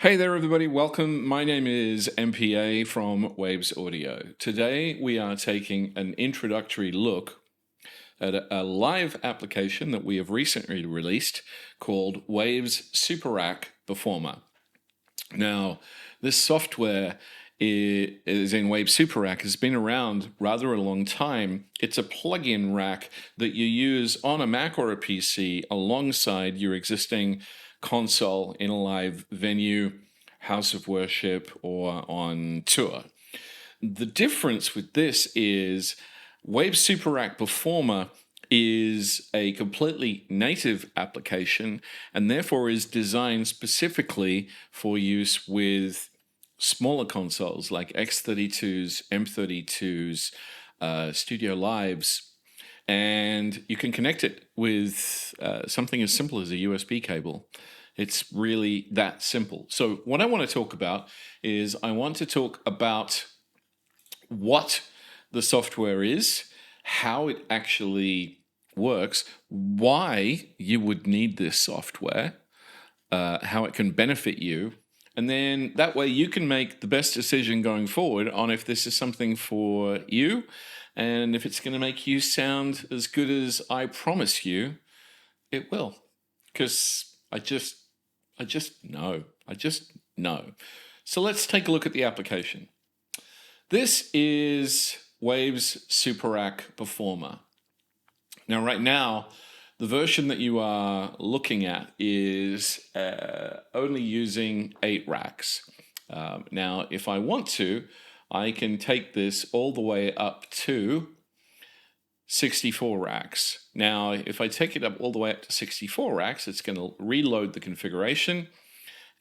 Hey there, everybody. Welcome. My name is MPA from Waves Audio. Today, we are taking an introductory look at a live application that we have recently released called Waves SuperRack Performer. Now, this software is in Waves SuperRack has been around rather a long time. It's a plug-in rack that you use on a Mac or a PC alongside your existing console in a live venue, house of worship, or on tour. The difference with this is Waves SuperRack Performer is a completely native application and therefore is designed specifically for use with smaller consoles like X32s, M32s, Studio Lives, and you can connect it with something as simple as a USB cable. It's really that simple. So what I want to talk about is I want to talk about what the software is, how it actually works, why you would need this software, how it can benefit you, and then that way you can make the best decision going forward on if this is something for you and if it's going to make you sound as good as I promise you it will. Because I just know. So let's take a look at the application. This is Waves SuperRack Performer. Now, right now, the version that you are looking at is only using 8 racks. Now, if I want to, I can take this all the way up to 64 racks. Now, if I take it up all the way up to 64 racks, it's going to reload the configuration.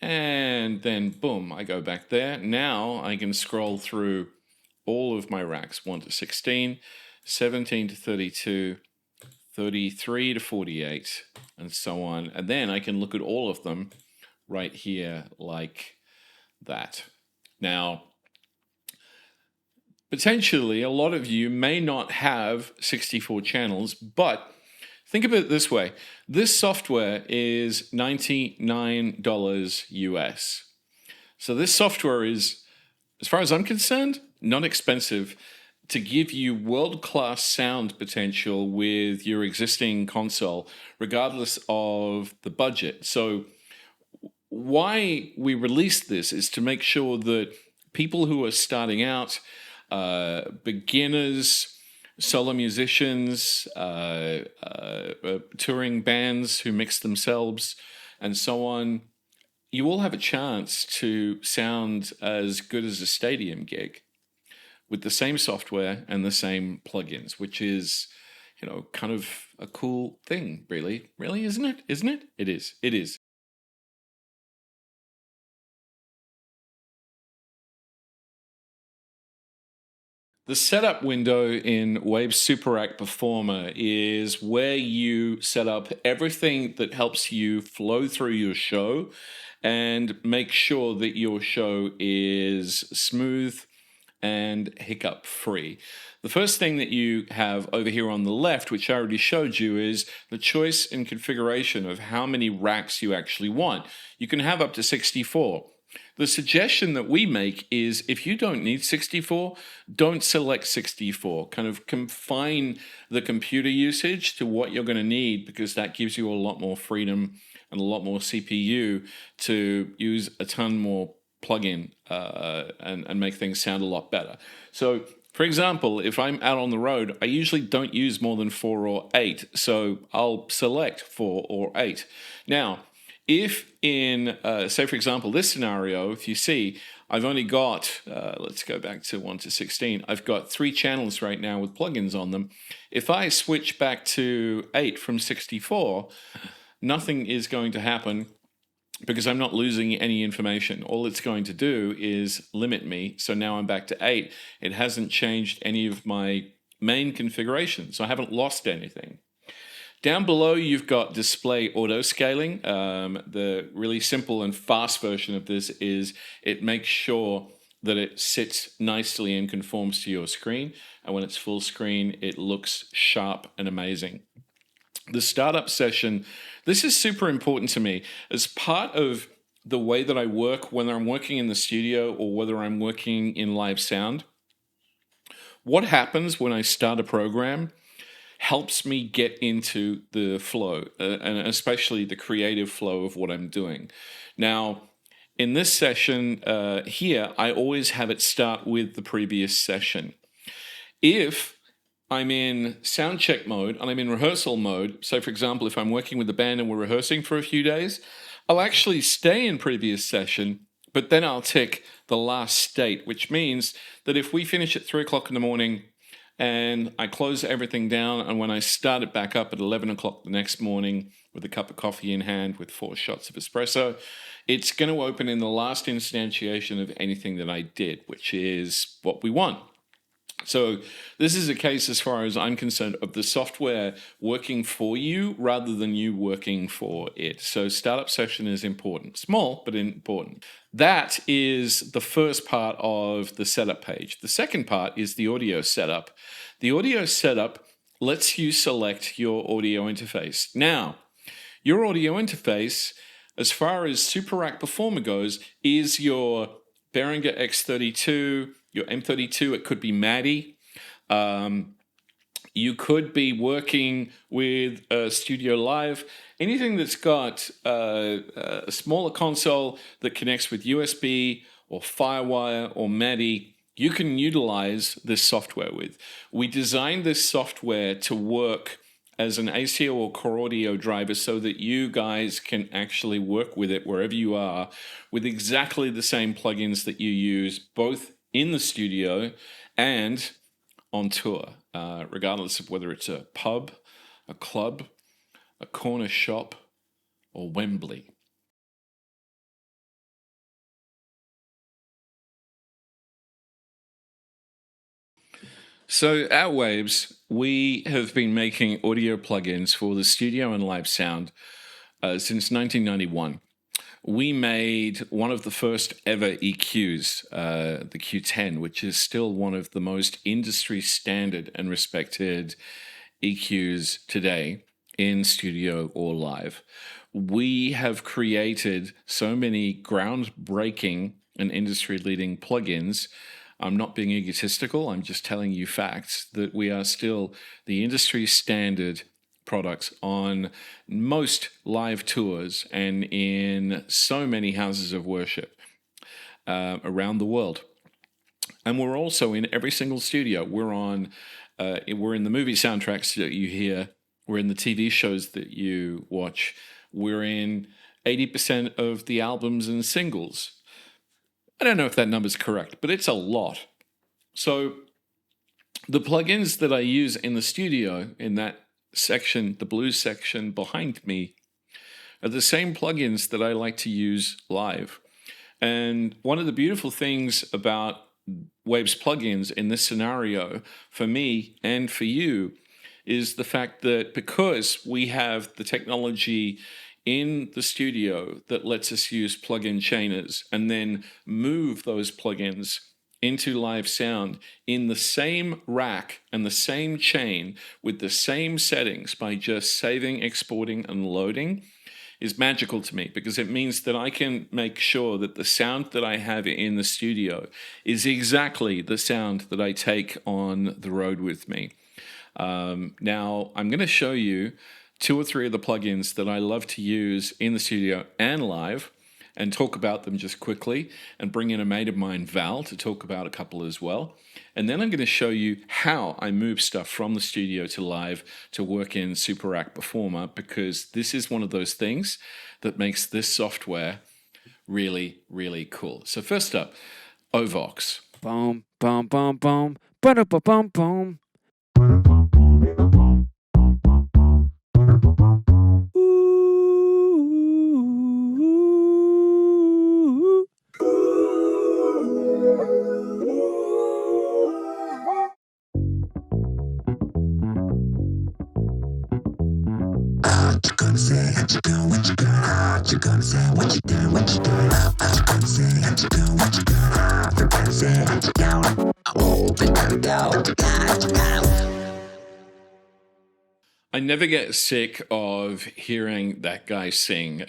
And then, boom, I go back there. Now I can scroll through all of my racks, 1 to 16, 17 to 32, 33 to 48, and so on. And then I can look at all of them right here like that. Now, potentially, a lot of you may not have 64 channels, but think of it this way. This software is $99 US. So this software is, as far as I'm concerned, not expensive to give you world-class sound potential with your existing console, regardless of the budget. So why we released this is to make sure that people who are starting out, beginners, solo musicians, touring bands who mix themselves, and so on, you all have a chance to sound as good as a stadium gig with the same software and the same plugins, which is, kind of a cool thing, really. Really, isn't it? Isn't it? It is. It is. The setup window in Waves SuperRack Performer is where you set up everything that helps you flow through your show and make sure that your show is smooth and hiccup free. The first thing that you have over here on the left, which I already showed you, is the choice and configuration of how many racks you actually want. You can have up to 64. The suggestion that we make is if you don't need 64, don't select 64. Kind of confine the computer usage to what you're going to need, because that gives you a lot more freedom and a lot more CPU to use a ton more plugin and make things sound a lot better. So, for example, if I'm out on the road, I usually don't use more than 4 or 8. So I'll select 4 or 8. Now, if in, say, for example, this scenario, if you see, I've only got, let's go back to 1 to 16. I've got 3 channels right now with plugins on them. If I switch back to 8 from 64, nothing is going to happen because I'm not losing any information. All it's going to do is limit me. So now I'm back to 8. It hasn't changed any of my main configuration, so I haven't lost anything. Down below, you've got display auto scaling. The really simple and fast version of this is it makes sure that it sits nicely and conforms to your screen. And when it's full screen, it looks sharp and amazing. The startup session, this is super important to me. As part of the way that I work, whether I'm working in the studio or whether I'm working in live sound, what happens when I start a program helps me get into the flow, and especially the creative flow of what I'm doing. Now, in this session here, I always have it start with the previous session. If I'm in sound check mode and I'm in rehearsal mode, so for example, if I'm working with the band and we're rehearsing for a few days, I'll actually stay in previous session, but then I'll tick the last state, which means that if we finish at 3 o'clock in the morning and I close everything down, and when I start it back up at 11 o'clock the next morning with a cup of coffee in hand with 4 shots of espresso, it's going to open in the last instantiation of anything that I did, which is what we want. So this is a case, as far as I'm concerned, of the software working for you rather than you working for it. So startup session is important. Small, but important. That is the first part of the setup page. The second part is the audio setup. The audio setup lets you select your audio interface. Now, your audio interface, as far as SuperRack Performer goes, is your Behringer X32, your M32. It could be MADI. You could be working with Studio Live. Anything that's got a smaller console that connects with USB or Firewire or MADI, you can utilize this software with. We designed this software to work as an ACO or core audio driver so that you guys can actually work with it wherever you are with exactly the same plugins that you use both in the studio and on tour, regardless of whether it's a pub, a club, a corner shop, or Wembley. So at Waves, we have been making audio plugins for the studio and live sound since 1991. We made one of the first ever EQs, the Q10, which is still one of the most industry standard and respected EQs today in studio or live. We have created so many groundbreaking and industry-leading plugins. I'm not being egotistical, I'm just telling you facts, that we are still the industry standard products on most live tours and in so many houses of worship around the world. And we're also in every single studio. We're in the movie soundtracks that you hear. We're in the TV shows that you watch. We're in 80% of the albums and singles. I don't know if that number's correct, but it's a lot. So the plugins that I use in the studio, in that section, the blues section behind me, are the same plugins that I like to use live. And one of the beautiful things about Waves plugins in this scenario, for me and for you, is the fact that because we have the technology in the studio that lets us use plugin chainers and then move those plugins into live sound in the same rack and the same chain with the same settings by just saving, exporting, and loading, is magical to me, because it means that I can make sure that the sound that I have in the studio is exactly the sound that I take on the road with me. Now, I'm going to show you 2 or 3 of the plugins that I love to use in the studio and live, and talk about them just quickly, and bring in a mate of mine, Val, to talk about a couple as well. And then I'm going to show you how I move stuff from the studio to live to work in SuperRack Performer, because this is one of those things that makes this software really, really cool. So first up, Ovox. Boom, boom, boom, boom, ba-da-ba-bum, boom. I never get sick of hearing that guy sing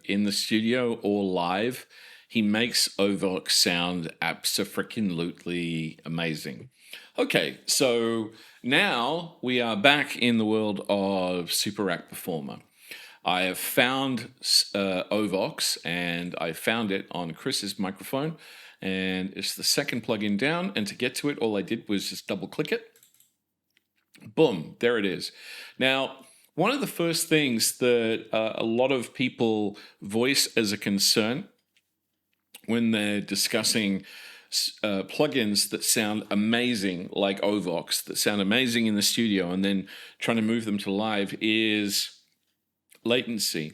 in the studio or live. He makes Overclock sound abso-freaking-lutely amazing. Okay, so now we are back in the world of SuperRack Performer. I have found Ovox, and I found it on Chris's microphone, and it's the second plugin down. And to get to it, all I did was just double click it. Boom, there it is. Now, one of the first things that a lot of people voice as a concern when they're discussing plugins that sound amazing, like Ovox, that sound amazing in the studio, and then trying to move them to live, is latency.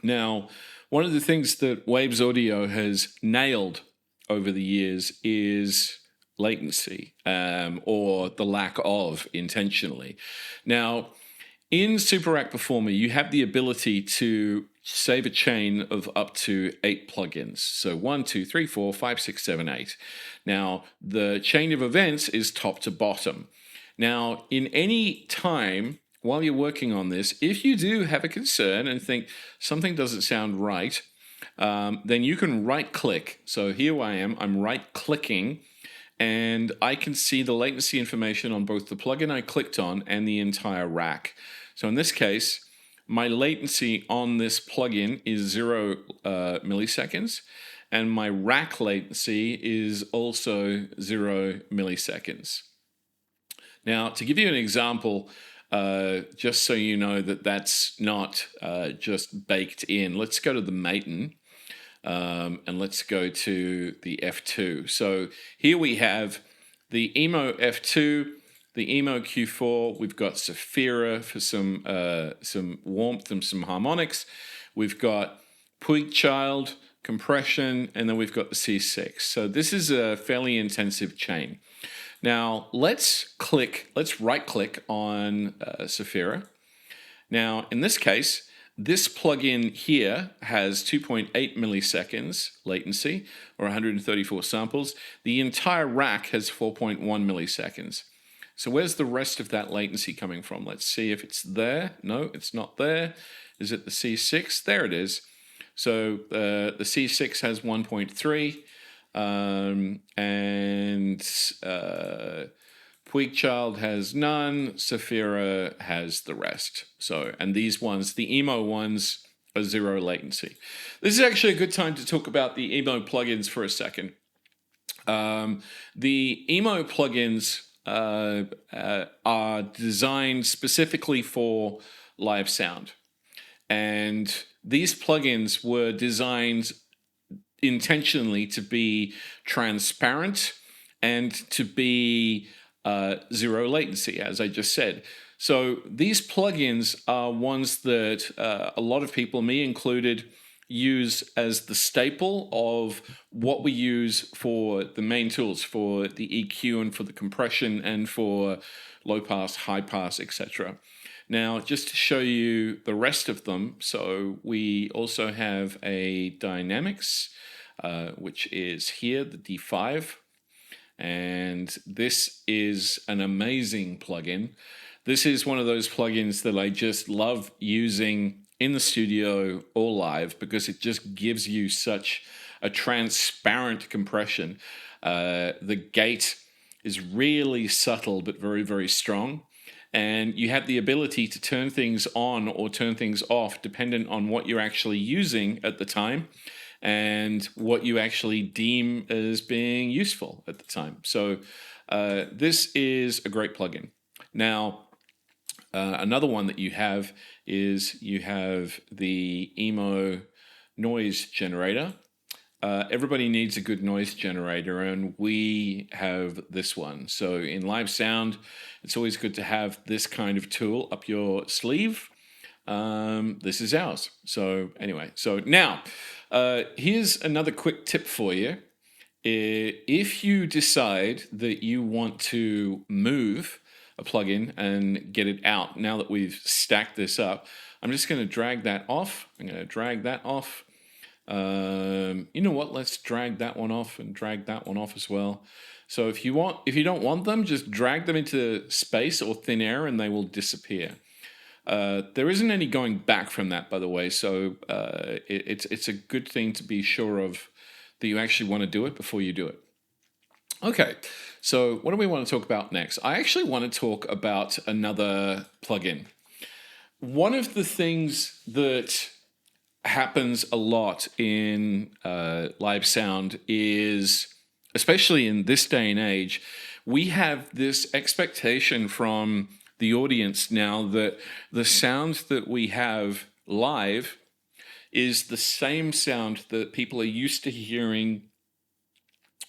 Now, one of the things that Waves Audio has nailed over the years is latency, or the lack of intentionally. Now, in SuperRack Performer, you have the ability to save a chain of up to 8 plugins. So 1, 2, 3, 4, 5, 6, 7, 8. Now, the chain of events is top to bottom. Now, in any time while you're working on this, if you do have a concern and think something doesn't sound right, then you can right-click. So here I am, I'm right-clicking, and I can see the latency information on both the plugin I clicked on and the entire rack. So in this case, my latency on this plugin is 0 milliseconds, and my rack latency is also 0 milliseconds. Now, to give you an example, just so you know that that's not just baked in, let's go to the Maton. And let's go to the F2. So here we have the Emo F2, the Emo Q4. We've got Saphira for some warmth and some harmonics. We've got Puig Child, compression, and then we've got the C6. So this is a fairly intensive chain. Now let's right-click on Saphira. Now in this case, this plugin here has 2.8 milliseconds latency, or 134 samples. The entire rack has 4.1 milliseconds. So where's the rest of that latency coming from? Let's see if it's there. No, it's not there. Is it the C6? There it is. So the C6 has 1.3, and Puig Child has none, Saphira has the rest. So, and these ones, the Emo ones, are 0 latency. This is actually a good time to talk about the Emo plugins for a second. The Emo plugins are designed specifically for live sound. And these plugins were designed intentionally to be transparent and to be 0 latency, as I just said. So these plugins are ones that a lot of people, me included, use as the staple of what we use for the main tools, for the EQ and for the compression and for low pass, high pass, etc. Now, just to show you the rest of them, so we also have a Dynamics, which is here, the D5. And this is an amazing plugin. This is one of those plugins that I just love using in the studio or live because it just gives you such a transparent compression. The gate is really subtle but very, very strong. And you have the ability to turn things on or turn things off dependent on what you're actually using at the time and what you actually deem as being useful at the time. So this is a great plugin. Now, another one that you have is you have the Emo noise generator. Everybody needs a good noise generator, and we have this one. So in live sound, it's always good to have this kind of tool up your sleeve. This is ours. So anyway, so now here's another quick tip for you. If you decide that you want to move a plugin and get it out, now that we've stacked this up, I'm just going to drag that off. I'm going to drag that off. You know what? Let's drag that one off and drag that one off as well. So if you don't want them, just drag them into space or thin air and they will disappear. There isn't any going back from that, by the way. So it's a good thing to be sure of that you actually want to do it before you do it. Okay, so what do we want to talk about next? I actually want to talk about another plugin. One of the things that happens a lot in live sound is, especially in this day and age, we have this expectation from the audience now that the sound that we have live is the same sound that people are used to hearing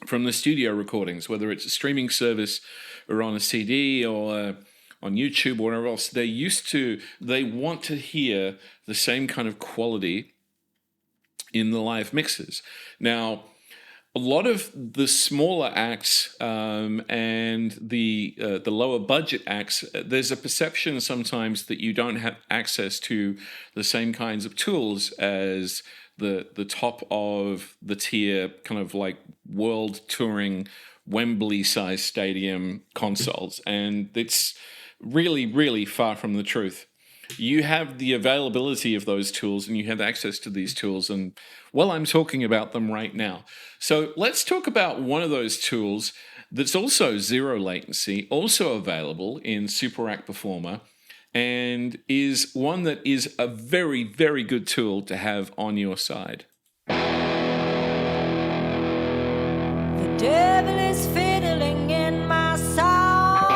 from the studio recordings, whether it's a streaming service or on a CD or on YouTube or whatever else. They want to hear the same kind of quality in the live mixes. Now, a lot of the smaller acts and the lower budget acts, there's a perception sometimes that you don't have access to the same kinds of tools as the top of the tier, kind of like world touring Wembley size stadium consoles, and it's really, really far from the truth. You have the availability of those tools and you have access to these tools, and well, I'm talking about them right now. So let's talk about one of those tools that's also zero latency, also available in SuperRack Performer, and is one that is a very, very good tool to have on your side. The devil is fiddling in my song.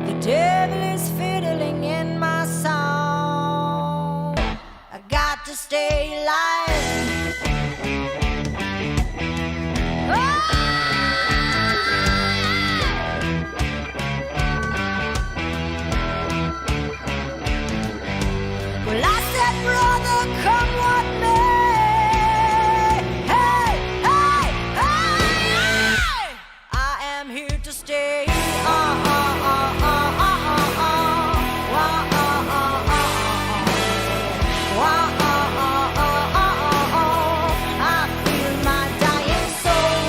The devil is fiddling in my song. I got to stay alive. Well, I said, brother, come what may. Hey, hey, hey, I am here to stay. I feel my dying soul.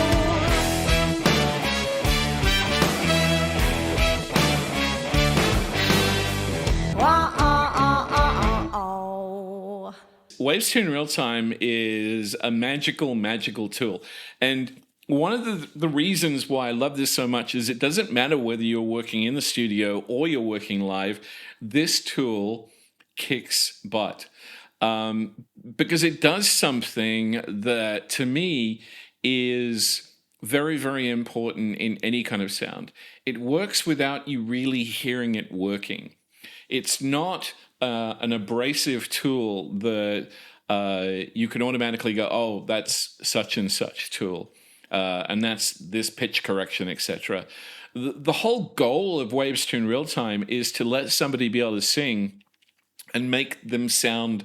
Waves Tune Real Time is a magical, magical tool. And one of the reasons why I love this so much is it doesn't matter whether you're working in the studio or you're working live, this tool kicks butt. Because it does something that, to me, is very, very important in any kind of sound. It works without you really hearing it working. It's not an abrasive tool that you can automatically go, oh, that's such and such tool, and that's this pitch correction, etc. The whole goal of Waves Tune Real Time is to let somebody be able to sing and make them sound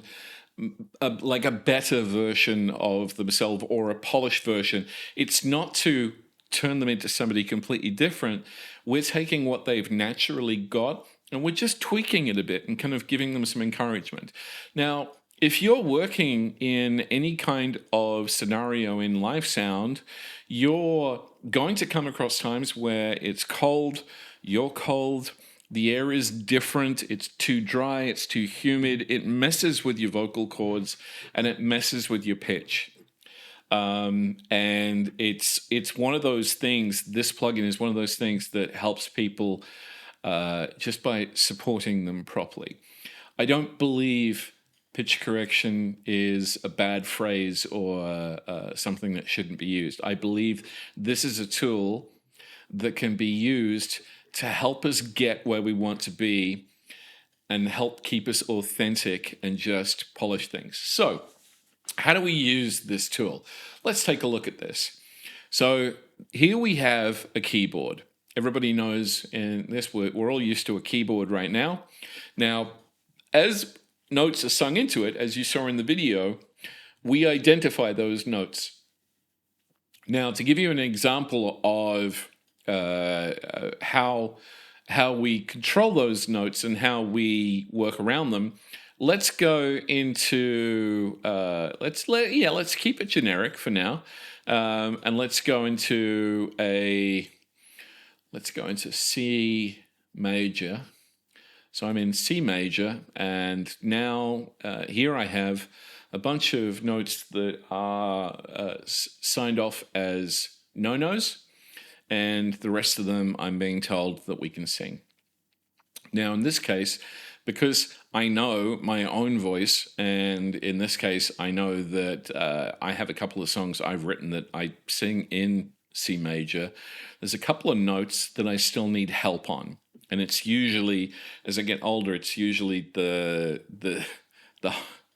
like a better version of themselves or a polished version. It's not to turn them into somebody completely different. We're taking what they've naturally got and we're just tweaking it a bit and kind of giving them some encouragement. Now, if you're working in any kind of scenario in live sound, you're going to come across times where it's cold, you're cold, the air is different, it's too dry, it's too humid, it messes with your vocal cords and it messes with your pitch. And it's one of those things, this plugin is one of those things that helps people just by supporting them properly. I don't believe pitch correction is a bad phrase or something that shouldn't be used. I believe this is a tool that can be used to help us get where we want to be and help keep us authentic and just polish things. So, how do we use this tool? Let's take a look at this. So, here we have a keyboard. Everybody knows in this, we're all used to a keyboard right now. Now, as notes are sung into it, as you saw in the video, we identify those notes. Now, to give you an example of how we control those notes and how we work around them, let's go into let's keep it generic for now, and let's go into C major. So I'm in C major, and now here I have a bunch of notes that are signed off as no-nos, and the rest of them I'm being told that we can sing. Now, in this case, because I know my own voice, and in this case, I know that I have a couple of songs I've written that I sing in C major, there's a couple of notes that I still need help on. And it's usually, as I get older, it's usually the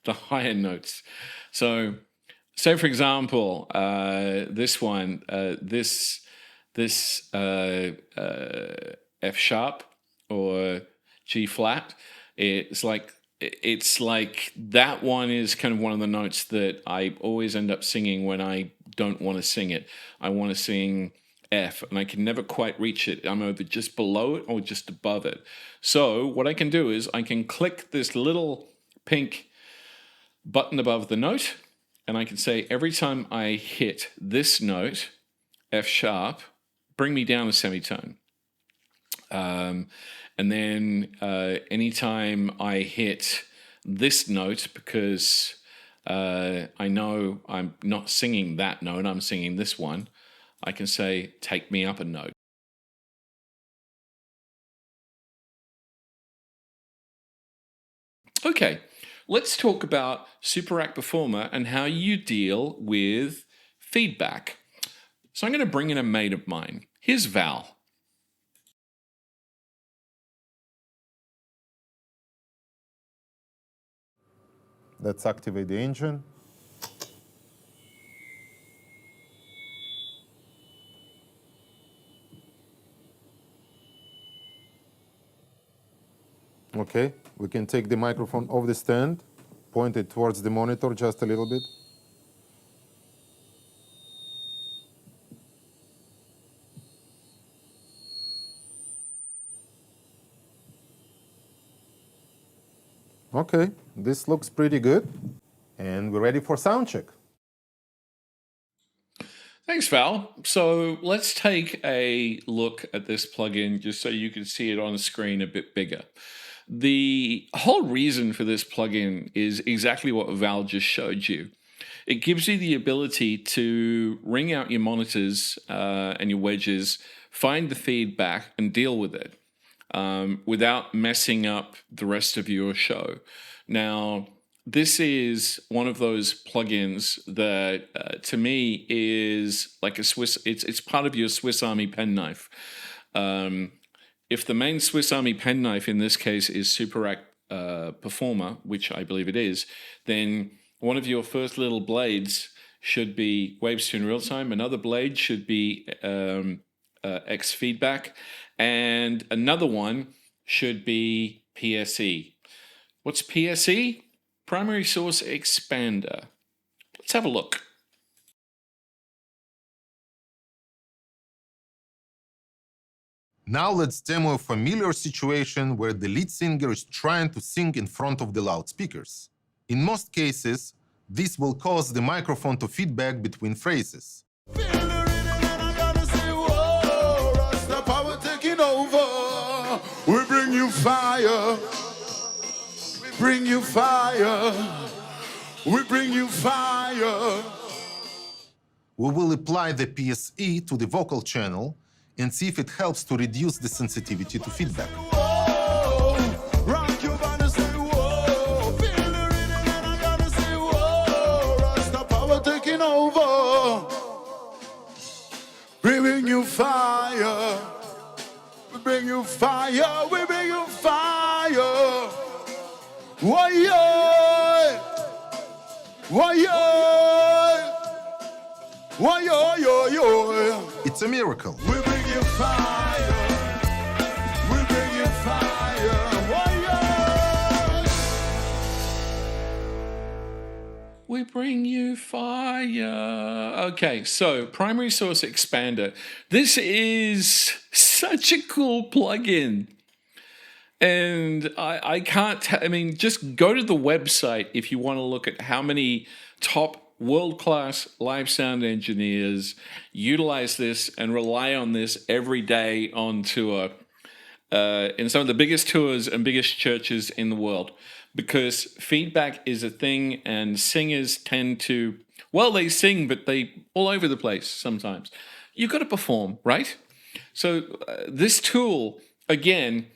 higher notes. So, say for example, this one, this F sharp or G flat. It's like that one is kind of one of the notes that I always end up singing when I don't want to sing it. I want to sing F, and I can never quite reach it. I'm either just below it or just above it. So what I can do is I can click this little pink button above the note, and I can say every time I hit this note, F sharp, bring me down a semitone. And then anytime I hit this note, because I know I'm not singing that note, I'm singing this one, I can say, take me up a note. Okay, let's talk about SuperRack Performer and how you deal with feedback. So I'm going to bring in a mate of mine. Here's Val. Let's activate the engine. Okay, we can take the microphone off the stand, point it towards the monitor just a little bit. Okay, this looks pretty good. And we're ready for sound check. Thanks, Val. So let's take a look at this plugin just so you can see it on the screen a bit bigger. The whole reason for this plugin is exactly what Val just showed you. It gives you the ability to ring out your monitors and your wedges, find the feedback, and deal with it without messing up the rest of your show. Now, this is one of those plugins that, to me, is like a Swiss. It's part of your Swiss Army penknife. If the main Swiss Army penknife in this case is SuperRack Performer, which I believe it is, then one of your first little blades should be Wavestone Real Time. Another blade should be X Feedback, and another one should be PSE. What's PSE? Primary Source Expander. Let's have a look. Now let's demo a familiar situation where the lead singer is trying to sing in front of the loudspeakers. In most cases, this will cause the microphone to feedback between phrases. We bring you fire. We bring you fire. We bring you fire. We will apply the PSE to the vocal channel and see if it helps to reduce the sensitivity to feedback. Rock your body, say whoa. Feel the rhythm and I gotta say whoa. Rasta power taking over. We bring you fire. We bring you fire. We bring you fire. Why, It's a miracle. We bring you fire. We bring you fire. We bring you fire. Okay, so Primary Source Expander. This is such a cool plugin. And I can't, I mean, just go to the website if you want to look at how many top world-class live sound engineers utilize this and rely on this every day on tour. in some of the biggest tours and biggest churches in the world, because feedback is a thing, and singers tend to, well, they sing, but they all over the place sometimes. You've got to perform, right? So this tool, again,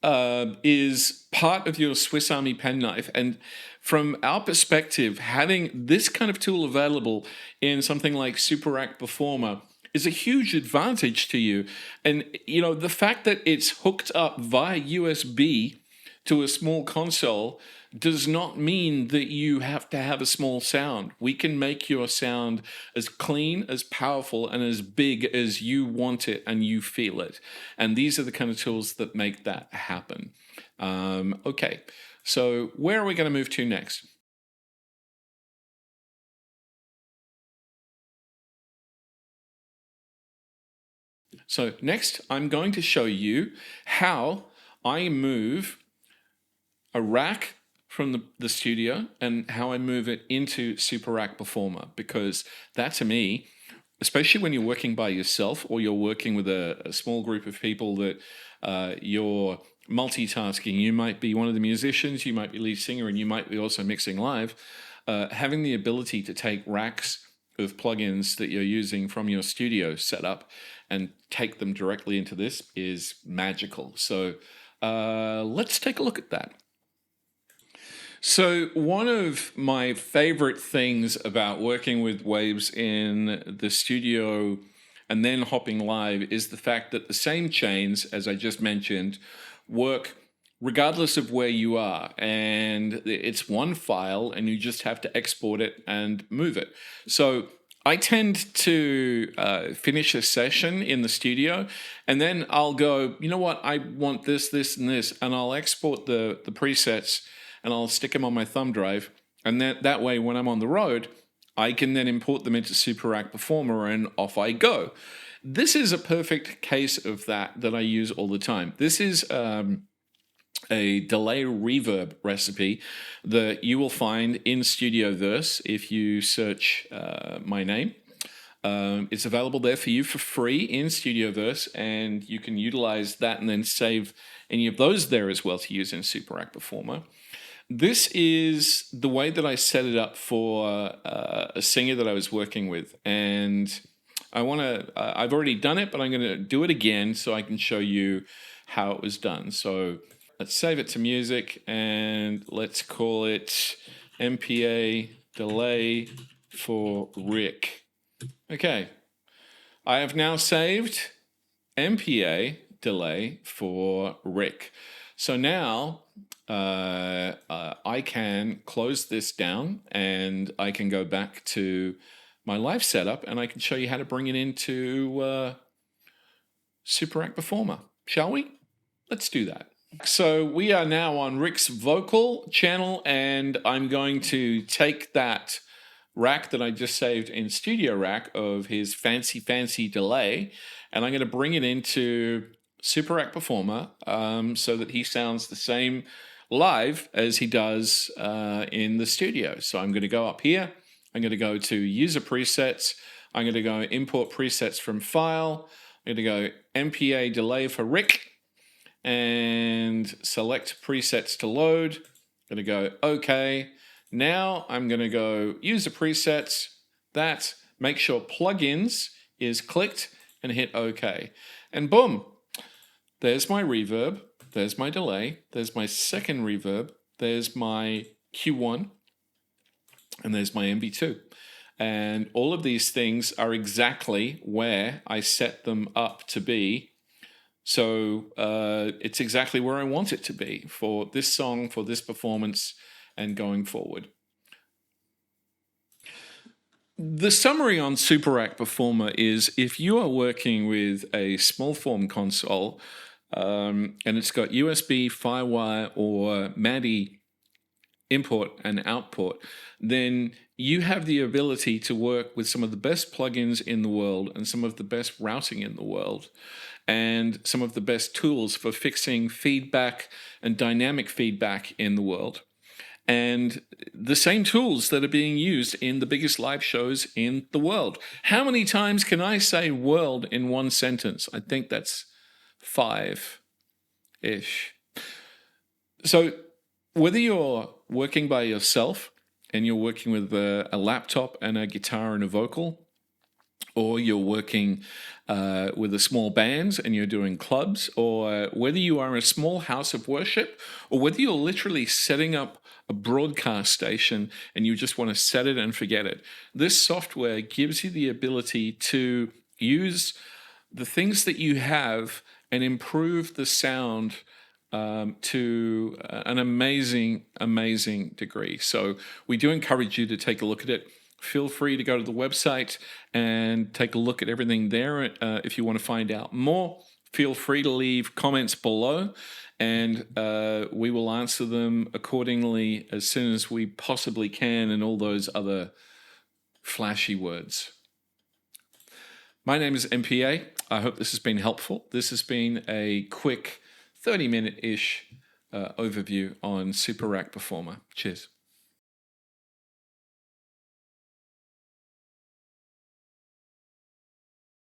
is part of your Swiss Army penknife. And from our perspective, having this kind of tool available in something like SuperRack Performer is a huge advantage to you. And, you know, the fact that it's hooked up via USB to a small console does not mean that you have to have a small sound. We can make your sound as clean, as powerful, and as big as you want it and you feel it. And these are the kind of tools that make that happen. Okay, so where are we going to move to next? So next, I'm going to show you how I move a rack from the studio and how I move it into SuperRack Performer, because that, to me, especially when you're working by yourself or you're working with a small group of people that you're multitasking, you might be one of the musicians, you might be lead singer, and you might be also mixing live, having the ability to take racks of plugins that you're using from your studio setup and take them directly into this is magical. So let's take a look at that. So one of my favorite things about working with Waves in the studio and then hopping live is the fact that the same chains, as I just mentioned, work regardless of where you are. And it's one file and you just have to export it and move it. So I tend to finish a session in the studio, and then I'll go, you know what, I want this, this, and this, and I'll export the presets and I'll stick them on my thumb drive. And that way, when I'm on the road, I can then import them into SuperRack Performer and off I go. This is a perfect case of that I use all the time. This is a delay reverb recipe that you will find in StudioVerse if you search my name. It's available there for you for free in StudioVerse, and you can utilize that and then save any of those there as well to use in SuperRack Performer. This is the way that I set it up for a singer that I was working with, and I want to. I've already done it, but I'm going to do it again so I can show you how it was done. So let's save it to music, and let's call it MPA delay for Rick. Okay, I have now saved MPA delay for Rick. So now I can close this down and I can go back to my live setup and I can show you how to bring it into SuperRack Performer. Shall we? Let's do that. So we are now on Rick's vocal channel, and I'm going to take that rack that I just saved in StudioRack of his fancy delay, and I'm going to bring it into SuperRack Performer so that he sounds the same live as he does in the studio. So I'm going to go up here. I'm going to go to User Presets. I'm going to go Import Presets from File. I'm going to go MPA Delay for Rick and select Presets to load. I'm going to go OK. Now I'm going to go User Presets. That, make sure Plugins is clicked and hit OK. And boom, there's my reverb. There's my delay. There's my second reverb. There's my Q1. And there's my MB2. And all of these things are exactly where I set them up to be. So it's exactly where I want it to be for this song, for this performance, and going forward. The summary on SuperRack Performer is if you are working with a small form console and it's got USB, Firewire, or MADI import and output, then you have the ability to work with some of the best plugins in the world and some of the best routing in the world and some of the best tools for fixing feedback and dynamic feedback in the world. And the same tools that are being used in the biggest live shows in the world. How many times can I say world in one sentence? I think that's 5. ish. So whether you're working by yourself and you're working with a laptop and a guitar and a vocal, or you're working with a small band and you're doing clubs, or whether you are in a small house of worship, or whether you're literally setting up a broadcast station and you just want to set it and forget it, this software gives you the ability to use the things that you have and improve the sound to an amazing, amazing degree. So we do encourage you to take a look at it. Feel free to go to the website and take a look at everything there. If you want to find out more, feel free to leave comments below, and we will answer them accordingly as soon as we possibly can, and all those other flashy words. My name is MPA. I hope this has been helpful. This has been a quick 30-minute-ish overview on SuperRack Performer. Cheers.